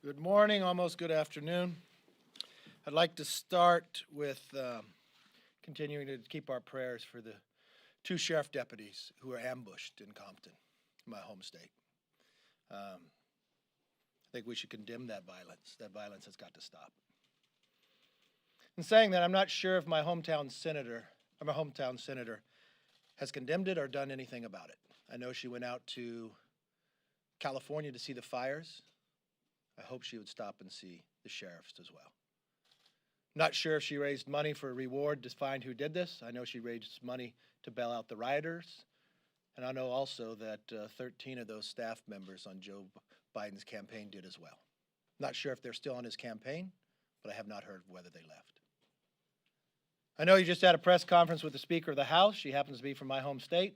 Good morning, almost good afternoon. I'd like to start with continuing to keep our prayers for the two sheriff deputies who were ambushed in Compton, my home state. I think we should condemn that violence. That violence has got to stop. In saying that, I'm not sure if my hometown senator has condemned it or done anything about it. I know she went out to California to see the fires. I hope she would stop and see the sheriffs as well. Not sure if she raised money for a reward to find who did this. I know she raised money to bail out the rioters. And I know also that 13 of those staff members on Joe Biden's campaign did as well. Not sure if they're still on his campaign, but I have not heard whether they left. I know you just had a press conference with the Speaker of the House. She happens to be from my home state.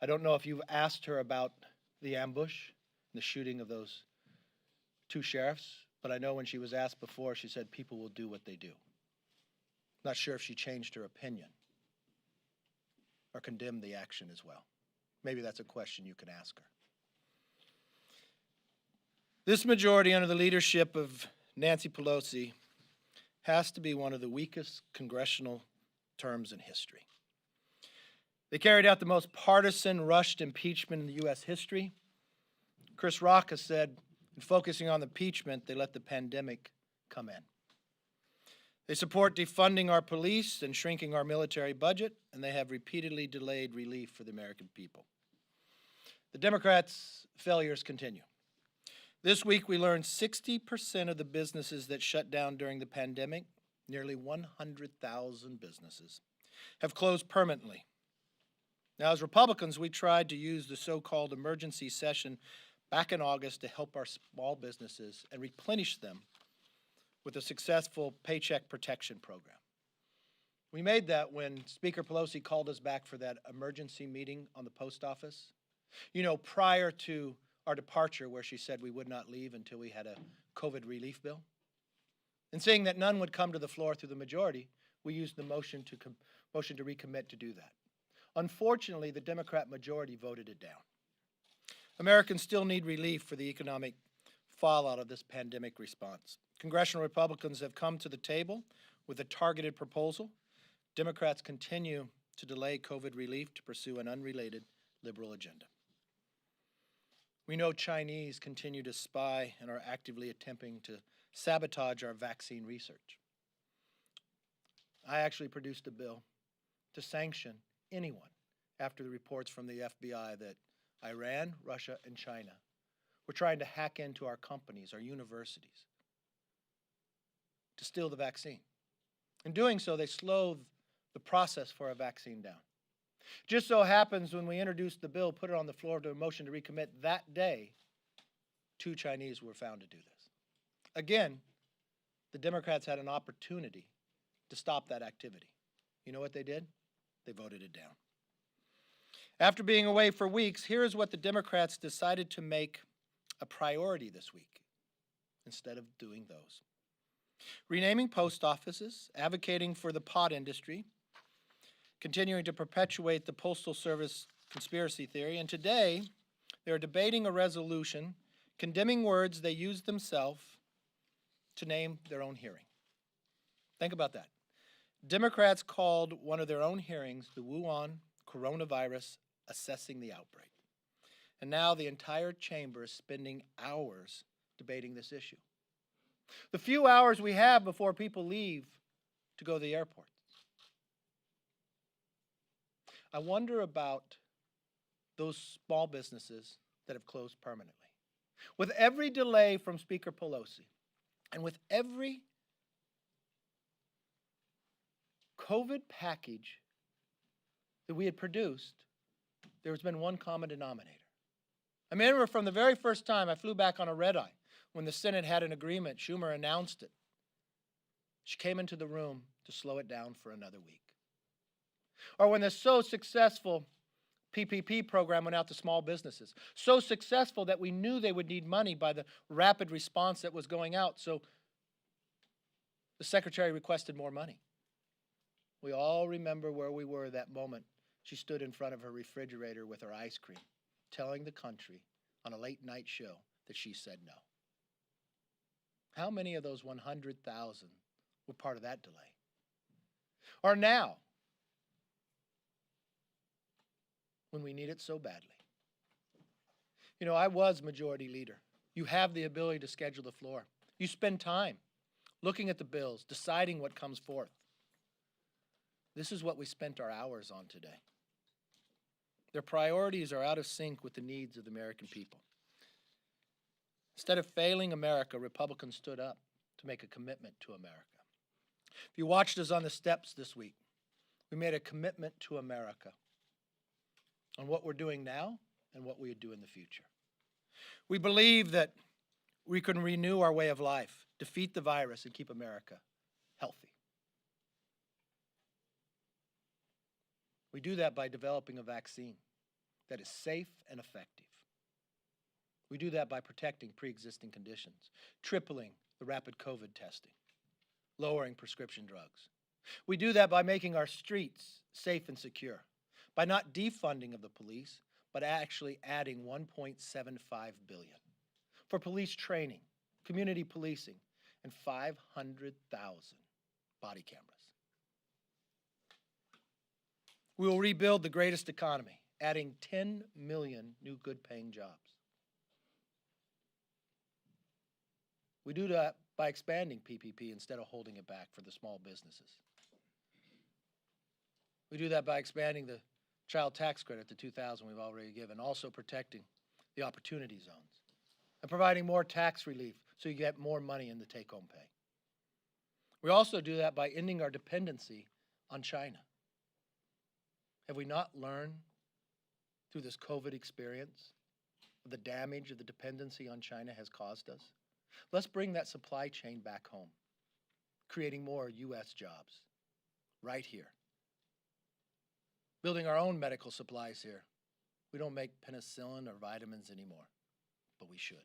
I don't know if you've asked her about the ambush, the shooting of those two sheriffs, but I know when she was asked before, she said people will do what they do. Not sure if she changed her opinion or condemned the action as well. Maybe that's a question you can ask her. This majority under the leadership of Nancy Pelosi has to be one of the weakest congressional terms in history. They carried out the most partisan, rushed impeachment in the U.S. history. Chris Rock has said, in focusing on the impeachment, they let the pandemic come in. They support defunding our police and shrinking our military budget, and they have repeatedly delayed relief for the American people. The Democrats' failures continue. This week, we learned 60% of the businesses that shut down during the pandemic, nearly 100,000 businesses, have closed permanently. Now, as Republicans, we tried to use the so-called emergency session back in August to help our small businesses and replenish them with a successful Paycheck Protection Program. We made that when Speaker Pelosi called us back for that emergency meeting on the post office. You know, prior to our departure, where she said we would not leave until we had a COVID relief bill. And seeing that none would come to the floor through the majority, we used the motion to recommit to do that. Unfortunately, the Democrat majority voted it down. Americans still need relief for the economic fallout of this pandemic response. Congressional Republicans have come to the table with a targeted proposal. Democrats continue to delay COVID relief to pursue an unrelated liberal agenda. We know Chinese continue to spy and are actively attempting to sabotage our vaccine research. I actually produced a bill to sanction anyone after the reports from the FBI that Iran, Russia, and China were trying to hack into our companies, our universities, to steal the vaccine. In doing so, they slowed the process for a vaccine down. Just so happens when we introduced the bill, put it on the floor to a motion to recommit that day, 2 Chinese were found to do this. Again, the Democrats had an opportunity to stop that activity. You know what they did? They voted it down. After being away for weeks, here is what the Democrats decided to make a priority this week instead of doing those. Renaming post offices, advocating for the pot industry, continuing to perpetuate the Postal Service conspiracy theory, and today they're debating a resolution condemning words they used themselves to name their own hearing. Think about that. Democrats called one of their own hearings the Wuhan coronavirus assessing the outbreak. And now the entire chamber is spending hours debating this issue. The few hours we have before people leave to go to the airport. I wonder about those small businesses that have closed permanently. With every delay from Speaker Pelosi and with every COVID package that we had produced, there has been one common denominator. I remember from the very first time I flew back on a red eye when the Senate had an agreement, Schumer announced it. She came into the room to slow it down for another week. Or when the so successful PPP program went out to small businesses, so successful that we knew they would need money by the rapid response that was going out, so the secretary requested more money. We all remember where we were that moment. She stood in front of her refrigerator with her ice cream, telling the country on a late night show that she said no. How many of those 100,000 were part of that delay? Or now, when we need it so badly? You know, I was majority leader. You have the ability to schedule the floor. You spend time looking at the bills, deciding what comes forth. This is what we spent our hours on today. Their priorities are out of sync with the needs of the American people. Instead of failing America, Republicans stood up to make a commitment to America. If you watched us on the steps this week, we made a commitment to America on what we're doing now and what we would do in the future. We believe that we can renew our way of life, defeat the virus, and keep America healthy. We do that by developing a vaccine that is safe and effective. We do that by protecting pre-existing conditions, tripling the rapid COVID testing, lowering prescription drugs. We do that by making our streets safe and secure, by not defunding of the police, but actually adding $1.75 billion for police training, community policing, and 500,000 body cameras. We will rebuild the greatest economy, adding 10 million new good-paying jobs. We do that by expanding PPP instead of holding it back for the small businesses. We do that by expanding the child tax credit to $2,000 we've already given, also protecting the opportunity zones and providing more tax relief so you get more money in the take-home pay. We also do that by ending our dependency on China. Have we not learned through this COVID experience the damage of the dependency on China has caused us? Let's bring that supply chain back home, creating more U.S. jobs right here. Building our own medical supplies here. We don't make penicillin or vitamins anymore, but we should.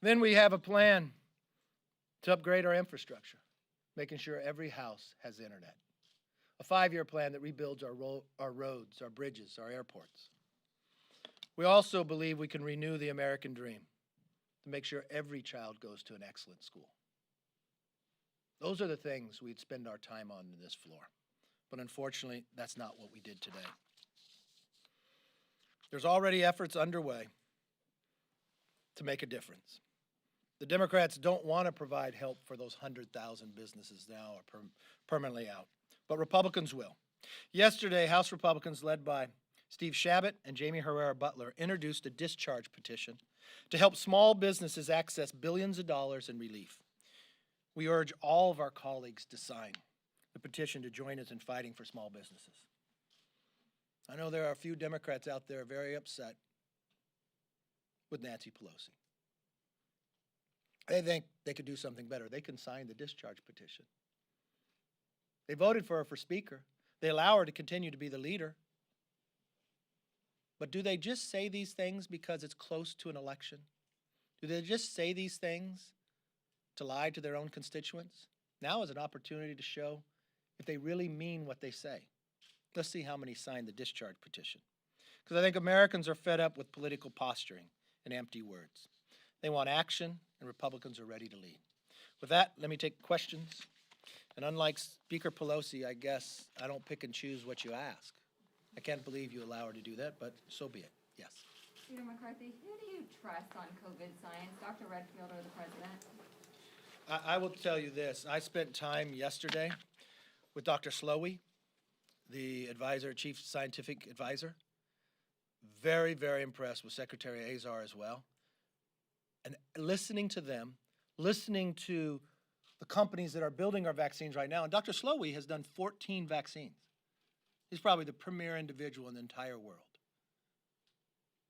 Then we have a plan to upgrade our infrastructure, making sure every house has internet. A 5-year plan that rebuilds our roads, our bridges, our airports. We also believe we can renew the American dream to make sure every child goes to an excellent school. Those are the things we'd spend our time on this floor. But unfortunately, that's not what we did today. There's already efforts underway to make a difference. The Democrats don't want to provide help for those 100,000 businesses now or permanently out, but Republicans will. Yesterday, House Republicans led by Steve Chabot and Jamie Herrera Butler introduced a discharge petition to help small businesses access billions of dollars in relief. We urge all of our colleagues to sign the petition to join us in fighting for small businesses. I know there are a few Democrats out there very upset with Nancy Pelosi. They think they could do something better. They can sign the discharge petition. They voted for her for Speaker. They allow her to continue to be the leader. But do they just say these things because it's close to an election? Do they just say these things to lie to their own constituents? Now is an opportunity to show if they really mean what they say. Let's see how many signed the discharge petition. Because I think Americans are fed up with political posturing and empty words. They want action, and Republicans are ready to lead. With that, let me take questions. And unlike Speaker Pelosi, I guess I don't pick and choose what you ask. I can't believe you allow her to do that, but so be it. Yes. Speaker McCarthy, who do you trust on COVID science, Dr. Redfield or the President? I will tell you this. I spent time yesterday with Dr. Slowey, the advisor, chief scientific advisor. Very, very impressed with Secretary Azar as well. And listening to them, listening to the companies that are building our vaccines right now. And Dr. Slowey has done 14 vaccines. He's probably the premier individual in the entire world.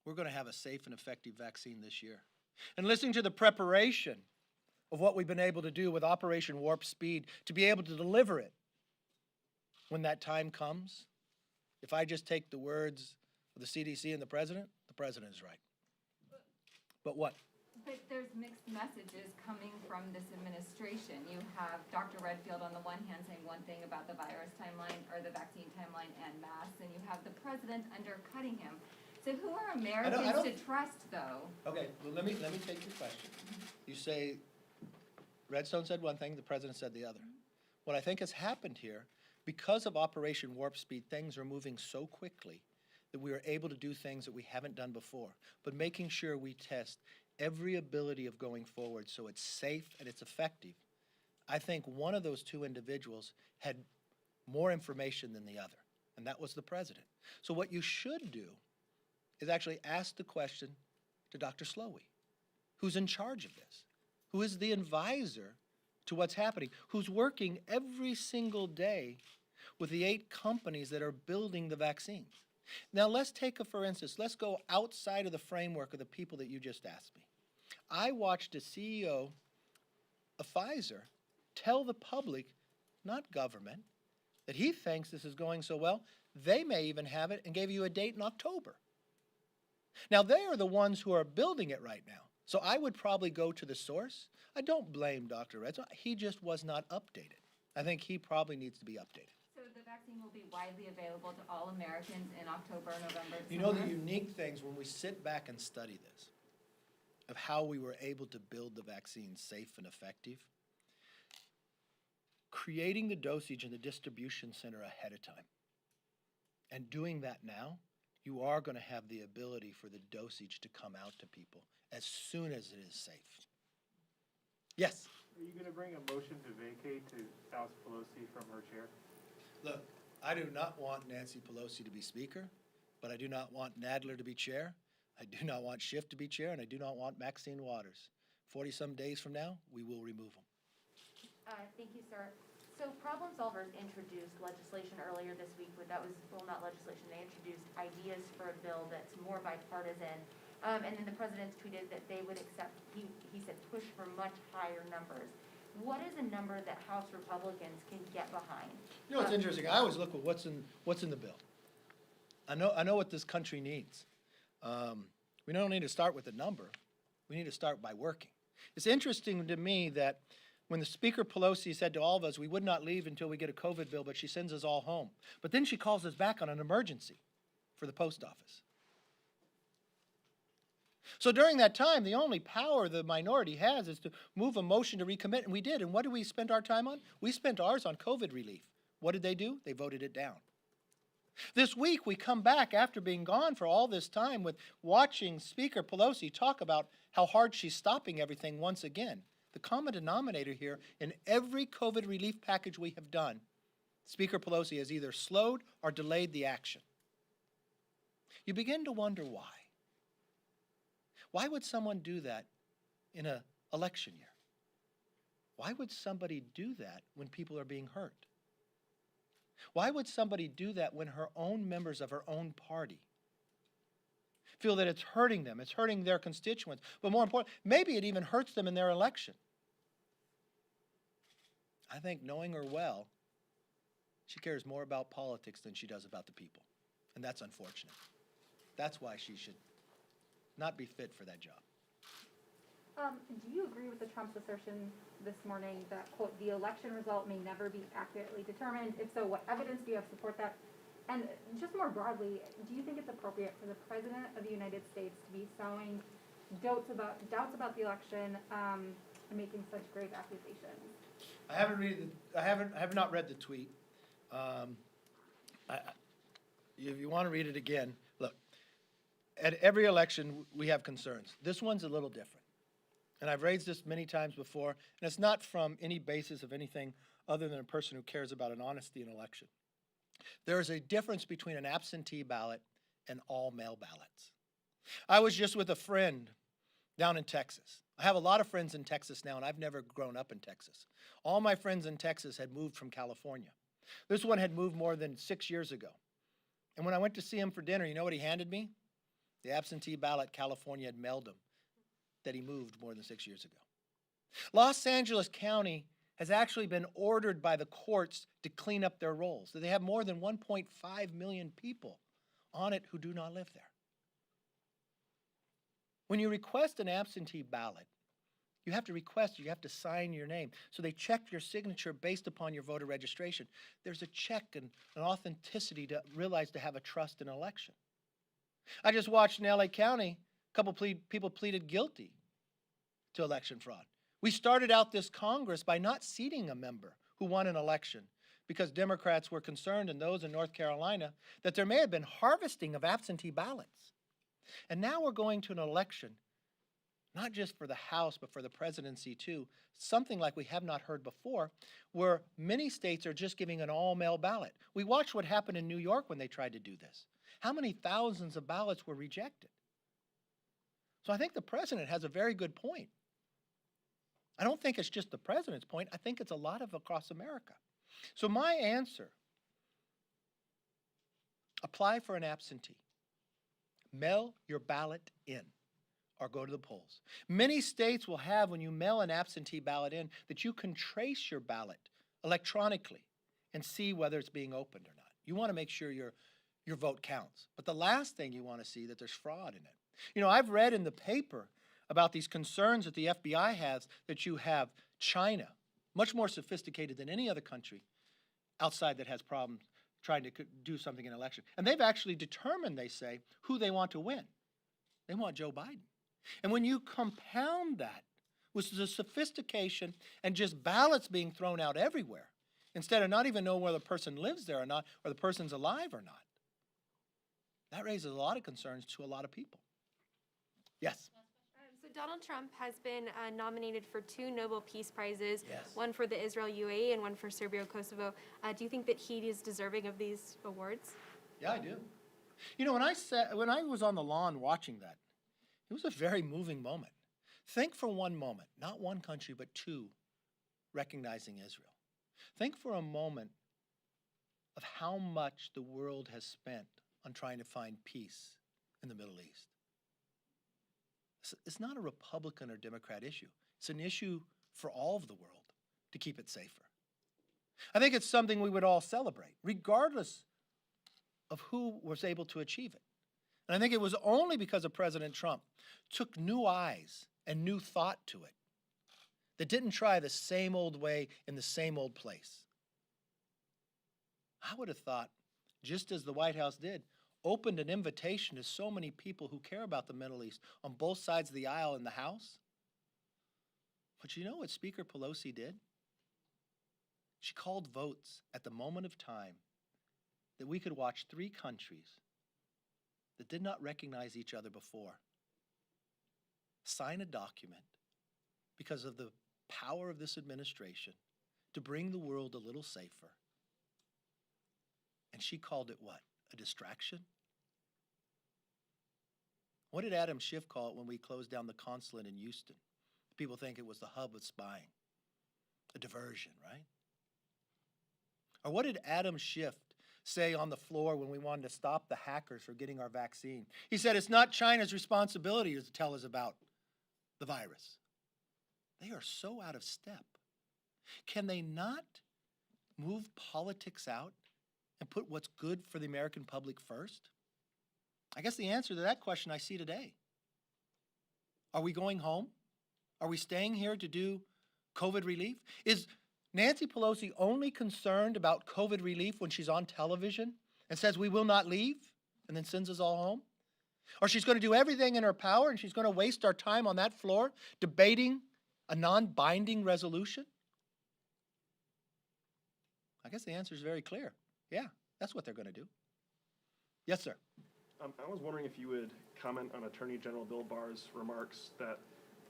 We're going to have a safe and effective vaccine this year. And listening to the preparation of what we've been able to do with Operation Warp Speed to be able to deliver it when that time comes. If I just take the words of the CDC and the President is right. But what? But there's mixed messages coming from this administration. You have Dr. Redfield on the one hand saying one thing about the virus timeline or the vaccine timeline en masse, and you have the President undercutting him. So who are Americans to trust, though? Okay, well, let me take your question. You say Redstone said one thing, the president said the other. What I think has happened here, because of Operation Warp Speed, things are moving so quickly that we are able to do things that we haven't done before, but making sure we test every ability of going forward so it's safe and it's effective. I think one of those two individuals had more information than the other, and that was the president. So what you should do is actually ask the question to Dr. Slowey, who's in charge of this, who is the advisor to what's happening, who's working every single day with the 8 companies that are building the vaccines. Now let's take for instance, let's go outside of the framework of the people that you just asked me. I watched a CEO of Pfizer tell the public, not government, that he thinks this is going so well, they may even have it, and gave you a date in October. Now, they are the ones who are building it right now. So I would probably go to the source. I don't blame Dr. Redstone. He just was not updated. I think he probably needs to be updated. So the vaccine will be widely available to all Americans in October, November, You know the unique things when we sit back and study this, of how we were able to build the vaccine safe and effective, creating the dosage and the distribution center ahead of time, and doing that now, you are going to have the ability for the dosage to come out to people as soon as it is safe. Yes? Are you going to bring a motion to vacate to oust Pelosi from her chair? Look, I do not want Nancy Pelosi to be speaker, but I do not want Nadler to be chair. I do not want Schiff to be chair, and I do not want Maxine Waters. 40-some days from now, we will remove them. Thank you, sir. So Problem Solvers introduced legislation earlier this week, but that was, well, not legislation, they introduced ideas for a bill that's more bipartisan. And then the president tweeted that they would accept, he said, push for much higher numbers. What is a number that House Republicans can get behind? You know what's interesting? I always look at what's in the bill. I know what this country needs. We don't need to start with a number. We need to start by working. It's interesting to me that when the Speaker Pelosi said to all of us, we would not leave until we get a COVID bill, but she sends us all home. But then she calls us back on an emergency for the post office. So during that time, the only power the minority has is to move a motion to recommit, and we did. And what did we spend our time on? We spent ours on COVID relief. What did they do? They voted it down. This week, we come back after being gone for all this time with watching Speaker Pelosi talk about how hard she's stopping everything once again. The common denominator here, in every COVID relief package we have done, Speaker Pelosi has either slowed or delayed the action. You begin to wonder why. Why would someone do that in an election year? Why would somebody do that when people are being hurt? Why would somebody do that when her own members of her own party feel that it's hurting them, it's hurting their constituents, but more important, maybe it even hurts them in their election? I think knowing her well, she cares more about politics than she does about the people. And that's unfortunate. That's why she should not be fit for that job. Do you agree with the Trump's assertion this morning that, quote, the election result may never be accurately determined? If so, what evidence do you have to support that? And just more broadly, do you think it's appropriate for the President of the United States to be sowing doubts about the election and making such grave accusations? I have not read the tweet. If you want to read it again, look, at every election we have concerns. This one's a little different. And I've raised this many times before, and it's not from any basis of anything other than a person who cares about an honesty in election. There is a difference between an absentee ballot and all mail ballots. I was just with a friend down in Texas. I have a lot of friends in Texas now, and I've never grown up in Texas. All my friends in Texas had moved from California. This one had moved more than 6 years ago. And when I went to see him for dinner, you know what he handed me? The absentee ballot California had mailed him that he moved more than 6 years ago. Los Angeles County has actually been ordered by the courts to clean up their rolls. So they have more than 1.5 million people on it who do not live there. When you request an absentee ballot, you have to sign your name. So they check your signature based upon your voter registration. There's a check and an authenticity to realize to have a trust in an election. I just watched in LA County, a couple people pleaded guilty to election fraud. We started out this Congress by not seating a member who won an election because Democrats were concerned, and those in North Carolina, that there may have been harvesting of absentee ballots. And now we're going to an election, not just for the House, but for the presidency too, something like we have not heard before, where many states are just giving an all-mail ballot. We watched what happened in New York when they tried to do this. How many thousands of ballots were rejected? So I think the president has a very good point. I don't think it's just the president's point. I think it's a lot of across America. So my answer, apply for an absentee. Mail your ballot in or go to the polls. Many states will have, when you mail an absentee ballot in, that you can trace your ballot electronically and see whether it's being opened or not. You want to make sure your vote counts. But the last thing you want to see, that there's fraud in it. You know, I've read in the paper about these concerns that the FBI has, that you have China, much more sophisticated than any other country outside, that has problems trying to do something in an election. And they've actually determined, they say, who they want to win. They want Joe Biden. And when you compound that with the sophistication and just ballots being thrown out everywhere, instead of not even knowing whether the person lives there or not, or the person's alive or not, that raises a lot of concerns to a lot of people. Yes? So Donald Trump has been nominated for 2 Nobel Peace Prizes, Yes. one for the Israel-UAE and one for Serbia-Kosovo. Do you think that he is deserving of these awards? Yeah, I do. You know, when I was on the lawn watching that, it was a very moving moment. Think for one moment, not one country, but 2 recognizing Israel. Think for a moment of how much the world has spent on trying to find peace in the Middle East. It's not a Republican or Democrat issue. It's an issue for all of the world to keep it safer. I think it's something we would all celebrate, regardless of who was able to achieve it. And I think it was only because of President Trump took new eyes and new thought to it, that didn't try the same old way in the same old place. I would have thought, just as the White House did, opened an invitation to so many people who care about the Middle East on both sides of the aisle in the House. But you know what Speaker Pelosi did? She called votes at the moment of time that we could watch 3 countries that did not recognize each other before sign a document because of the power of this administration to bring the world a little safer. And she called it what? A distraction? What did Adam Schiff call it when we closed down the consulate in Houston? People think it was the hub of spying. A diversion, right? Or what did Adam Schiff say on the floor when we wanted to stop the hackers from getting our vaccine? He said it's not China's responsibility to tell us about the virus. They are so out of step. Can they not move politics out and put what's good for the American public first? I guess the answer to that question I see today. Are we going home? Are we staying here to do COVID relief? Is Nancy Pelosi only concerned about COVID relief when she's on television and says we will not leave and then sends us all home? Or she's going to do everything in her power and she's going to waste our time on that floor debating a non-binding resolution? I guess the answer is very clear. Yeah, that's what they're going to do. Yes, sir. I was wondering if you would comment on Attorney General Bill Barr's remarks that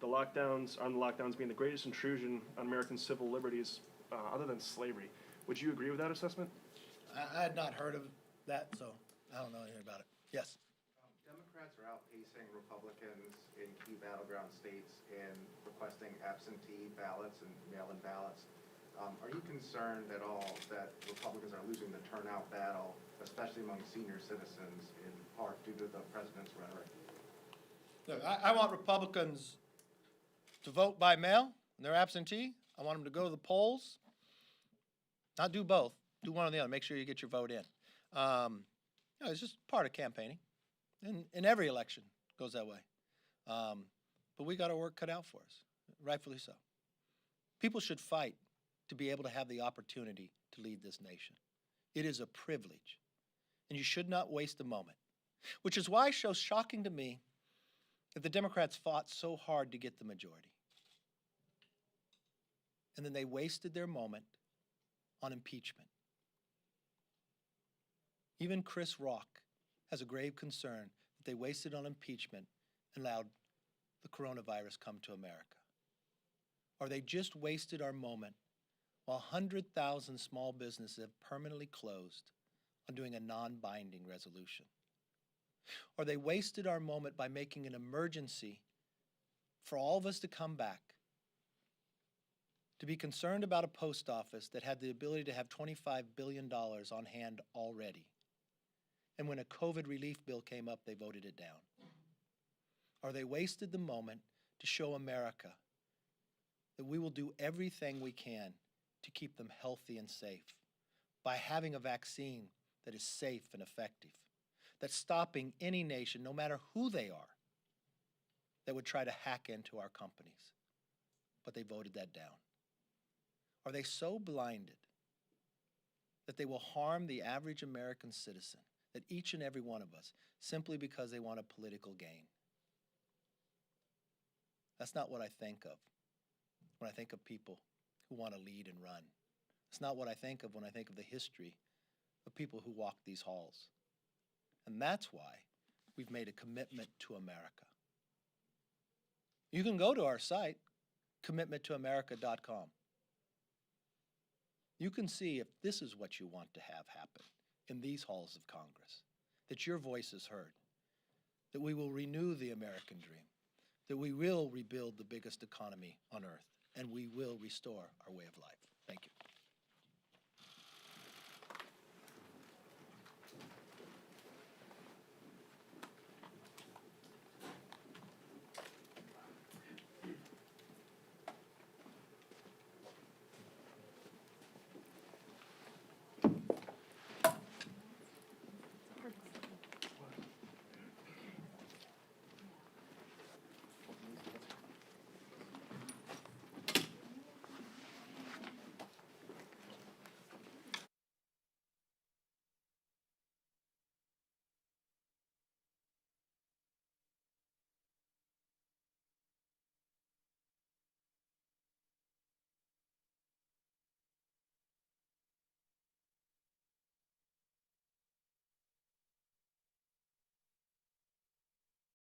the lockdowns being the greatest intrusion on American civil liberties other than slavery. Would you agree with that assessment? I had not heard of that, so I don't know anything about it. Yes. Democrats are outpacing Republicans in key battleground states in requesting absentee ballots and mail-in ballots. Are you concerned at all that Republicans are losing the turnout battle, especially among senior citizens, in part due to the president's rhetoric? Look, I want Republicans to vote by mail, and they're absentee. I want them to go to the polls. Not do both. Do one or the other. Make sure you get your vote in. It's just part of campaigning. In every election goes that way. But we got our work cut out for us, rightfully so. People should fight to be able to have the opportunity to lead this nation. It is a privilege, and you should not waste a moment, which is why it's so shocking to me that the Democrats fought so hard to get the majority. And then they wasted their moment on impeachment. Even Chris Rock has a grave concern that they wasted on impeachment and allowed the coronavirus come to America. Or they just wasted our moment while 100,000 small businesses have permanently closed on doing a non-binding resolution. Or they wasted our moment by making an emergency for all of us to come back, to be concerned about a post office that had the ability to have $25 billion on hand already. And when a COVID relief bill came up, they voted it down. Or they wasted the moment to show America that we will do everything we can to keep them healthy and safe by having a vaccine that is safe and effective, that's stopping any nation, no matter who they are, that would try to hack into our companies. But they voted that down. Are they so blinded that they will harm the average American citizen, that each and every one of us, simply because they want a political gain? That's not what I think of when I think of people who want to lead and run. It's not what I think of when I think of the history of people who walk these halls. And that's why we've made a commitment to America. You can go to our site, commitmenttoamerica.com. You can see if this is what you want to have happen in these halls of Congress, that your voice is heard, that we will renew the American dream, that we will rebuild the biggest economy on earth, and we will restore our way of life. Thank you.